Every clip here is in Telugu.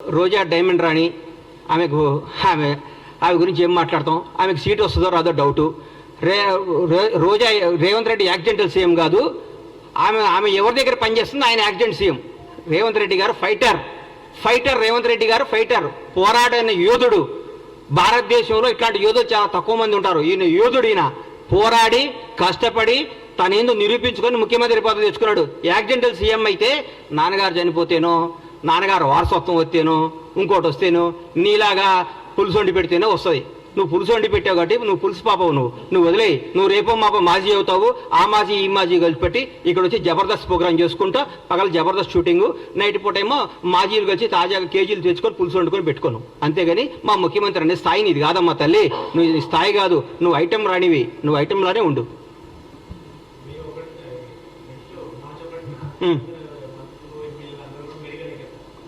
రోజా డైమండ్ రాణి ఆమెకు ఆమె గురించి ఏం మాట్లాడతాం, ఆమెకు సీట్ వస్తుందో రాదో డౌటు. రోజా రేవంత్ రెడ్డి యాక్సిడెంటల్ సీఎం కాదు, ఆమె ఎవరి దగ్గర పనిచేస్తుంది, ఆయన యాక్సిడెంట్ సీఎం. రేవంత్ రెడ్డి గారు ఫైటర్ రేవంత్ రెడ్డి గారు ఫైటర్, పోరాడిన యోధుడు. భారతదేశంలో ఇట్లాంటి యోధులు చాలా తక్కువ మంది ఉంటారు. ఈయన యోధుడు, ఈయన పోరాడి కష్టపడి తనేందో నిరూపించుకొని ముఖ్యమంత్రి పదవి తెచ్చుకున్నాడు. యాక్సిడెంటల్ సీఎం అయితే నాన్నగారు చనిపోతేనో, నాన్నగారు వారసత్వం వస్తేనో, ఇంకోటి వస్తేనో, నీలాగా పులుసు వండి పెడితేనే వస్తుంది. నువ్వు పులుసు వండి పెట్టావు కాబట్టి నువ్వు పులుసు పాపవు, నువ్వు వదిలే. నువ్వు రేపో మాపో మాజీ అవుతావు. ఆ మాజీ ఈ మాజీ కలిసి పెట్టి ఇక్కడ వచ్చి జబర్దస్త్ ప్రోగ్రామ్ చేసుకుంటా, పగల జబర్దస్త్ షూటింగు, నైట్ పూట ఏమో మాజీలు కలిసి తాజాగా కేజీలు తెచ్చుకొని పులుసు వండుకొని పెట్టుకోను. అంతేగాని మా ముఖ్యమంత్రి అనే స్థాయి నీది కాదమ్మా తల్లి. నువ్వు ఈ స్థాయి కాదు, నువ్వు ఐటెం రానివి, నువ్వు ఐటెంలానే ఉండు.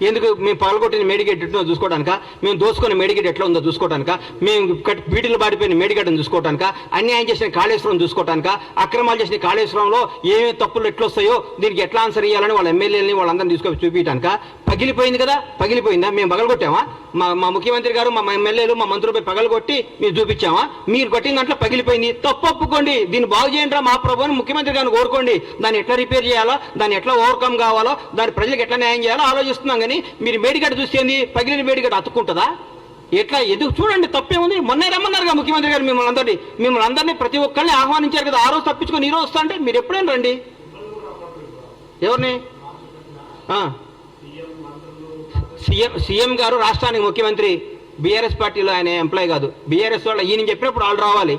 ఎందుకు మేము పగలగొట్టిన మేడిగడ్డ ఎట్లా చూసుకోవడానిక, మేము దోసుకున్న మేడిగడ్డ ఎట్లా ఉందో చూసుకోవడానిక, మేము బీటీలు బాడిపోయిన మేడిగడ్డను చూసుకోవడానిక, అన్యాయం చేసిన కాళేశ్వరం చూసుకోవడానిక, అక్రమాలు చేసిన కాళేశ్వరంలో ఏమేమి తప్పులు ఎట్లా వస్తాయో దీనికి ఎట్లా ఆన్సర్ ఇవ్వాలని వాళ్ళ ఎమ్మెల్యేలని వాళ్ళందరినీ తీసుకొని చూపించడానిక. పగిలిపోయింది కదా, పగిలిపోయిందా? మేము పగలగొట్టామా? మా ముఖ్యమంత్రి గారు, మా ఎమ్మెల్యేలు, మా మంత్రులపై పగలగొట్టి మీరు చూపించామా? మీరు కొట్టిన దాంట్లో పగిలిపోయింది, తప్పు ఒప్పుకోండి, దీన్ని బాగు చేయండి రా మా ప్రభు అని ముఖ్యమంత్రి గారిని కోరుకోండి. దాన్ని ఎట్లా రిపేర్ చేయాలో, దాన్ని ఎట్లా ఓవర్కమ్ కావాలో, దాని ప్రజలకు ఎట్లా న్యాయం చేయాలో ఆలోచిస్తున్నాం. కానీ మీరు మేడిగడ్డ చూస్తేంది, పగిలిన మేడిగడ్డ అతుక్కుంటుందా? ఎట్లా ఎందుకు చూడండి, తప్పేముంది? మొన్నే రమ్మన్నారుగా ముఖ్యమంత్రి గారు మిమ్మల్ని అందరినీ ప్రతి ఒక్కరిని ఆహ్వానించారు కదా. ఆ రోజు తప్పించుకొని ఈ రోజు వస్తా అంటే మీరు ఎప్పుడైనా రండి. ఎవరిని? సీఎం గారు రాష్ట్రానికి ముఖ్యమంత్రి, బీఆర్ఎస్ పార్టీలో ఆయన ఎంప్లాయ్ కాదు. బీఆర్ఎస్ వాళ్ళు ఈయన చెప్పినప్పుడు వాళ్ళు రావాలి.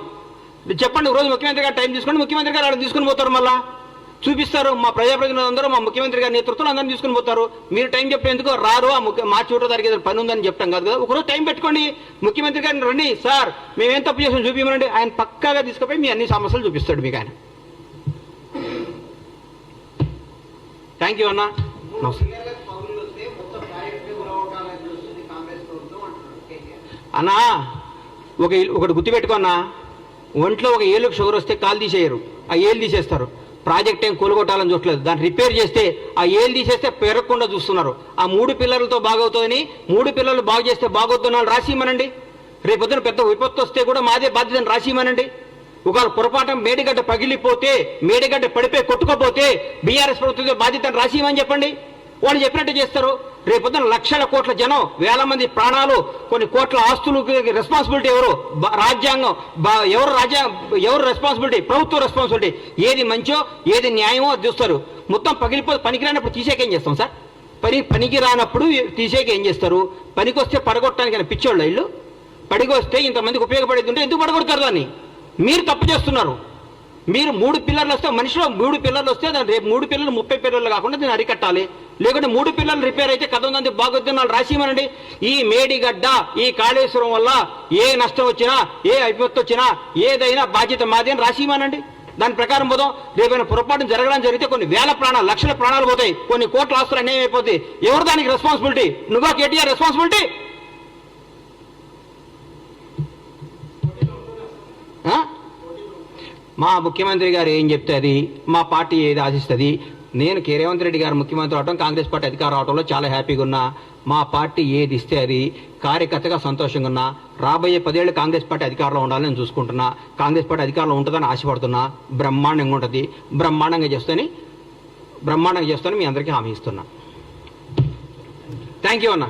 చెప్పండి, రోజు ముఖ్యమంత్రి గారు టైం తీసుకోండి, ముఖ్యమంత్రి గారు వాళ్ళు తీసుకుని పోతారు, మళ్ళా చూపిస్తారు. మా ప్రజాప్రతినిధులు అందరూ మా ముఖ్యమంత్రి గారి నేతృత్వంలో అందరినీ తీసుకుని పోతారు. మీరు టైం చెప్పేందుకు రారు. మార్చి 1వ తారీఖు పని ఉందని చెప్తాం కాదు కదా. ఒకరోజు టైం పెట్టుకోండి, ముఖ్యమంత్రి గారిని రండి, సార్ మేమేం తప్పు చేసాం చూపించమనండి. ఆయన పక్కాగా తీసుకుపోయి మీ అన్ని సమస్యలు చూపిస్తాడు మీకు ఆయన. థ్యాంక్ యూ అన్న. అన్నా ఒకటి గుర్తుపెట్టుకున్నా, ఒంట్లో ఒక ఏళ్ళకు షుగర్ వస్తే కాలు తీసేయరు, ఆ ఏళ్ళు తీసేస్తారు. ప్రాజెక్ట్ ఏం కూలగొట్టాలని చూడలేదు, దాన్ని రిపేర్ చేస్తే ఆ ఏళ్ళు తీసేస్తే పెరగకుండా చూస్తున్నారు. ఆ 3 పిల్లలతో బాగవుతుందని, 3 పిల్లలు బాగు చేస్తే బాగవుతున్నాను రాసిమనండి. రేపొద్దున పెద్ద విపత్తు వస్తే కూడా మాదే బాధ్యతను రాసిమనండి. ఒకవేళ పొరపాటు మేడిగడ్డ పగిలిపోతే, మేడిగడ్డ పడిపోయి కొట్టుకోపోతే బీఆర్ఎస్ ప్రభుత్వం బాధ్యతను రాసిమని చెప్పండి. వాళ్ళు చెప్పినట్టు చేస్తారు. రేపొద్దున లక్షల కోట్ల జనం, వేల మంది ప్రాణాలు, కొన్ని కోట్ల ఆస్తులు రెస్పాన్సిబిలిటీ ఎవరు? రాజ్యాంగం. ఎవరు రెస్పాన్సిబిలిటీ? ప్రభుత్వ రెస్పాన్సిబిలిటీ. ఏది మంచో ఏది న్యాయమో అది చూస్తారు. మొత్తం పగిలిపోతే పనికిరానప్పుడు తీసేకేం చేస్తాం సార్? పనికి రానప్పుడు తీసేకేం చేస్తారు? పనికి వస్తే పడగొట్టడానికి పిచ్చోళ్ళు ఇల్లు. పడికి వస్తే ఇంతమందికి ఉపయోగపడేది ఉంటే ఎందుకు పడగొడతారు దాన్ని? మీరు తప్పు చేస్తున్నారు. మీరు 3 పిల్లర్లు వస్తే, మనిషిలో 3 పిల్లర్లు వస్తే రేపు 3 పిల్లలు 30 పిల్లలు కాకుండా దీన్ని అరికట్టాలి. లేకుంటే 3 పిల్లలు రిపేర్ అయితే కథ ఉందని బాగొద్దున్నాళ్ళు రాసిమనండి. ఈ మేడిగడ్డ, ఈ కాళేశ్వరం వల్ల ఏ నష్టం వచ్చినా, ఏ విపత్తు వచ్చినా ఏదైనా బాధ్యత మాది అని రాసిమనండి. దాని ప్రకారం పోదాం. రేపైనా పొరపాటు జరగడం జరిగితే కొన్ని వేల ప్రాణాలు, లక్షల ప్రాణాలు పోతాయి, కొన్ని కోట్ల ఆస్తులు అన్యాయం అయిపోతాయి. ఎవరు దానికి రెస్పాన్సిబిలిటీ? నువ్వా కేటీఆర్ రెస్పాన్సిబిలిటీ? మా ముఖ్యమంత్రి గారు ఏం చెప్తే అది, మా పార్టీ ఏది ఆశిస్తుంది. నేను రేవంత్ రెడ్డి గారు ముఖ్యమంత్రి అవడం, కాంగ్రెస్ పార్టీ అధికారం అవడంలో చాలా హ్యాపీగా ఉన్నా. మా పార్టీ ఏది ఇస్తే అది కార్యకర్తగా సంతోషంగా ఉన్నా. రాబోయే 10 ఏళ్ళు కాంగ్రెస్ పార్టీ అధికారంలో ఉండాలని నేను చూసుకుంటున్నా. కాంగ్రెస్ పార్టీ అధికారంలో ఉంటుందని ఆశపడుతున్నా. బ్రహ్మాండంగా ఉంటుంది, బ్రహ్మాండంగా చేస్తాను మీ అందరికీ హామీ ఇస్తున్నా. థ్యాంక్ యూ అన్న.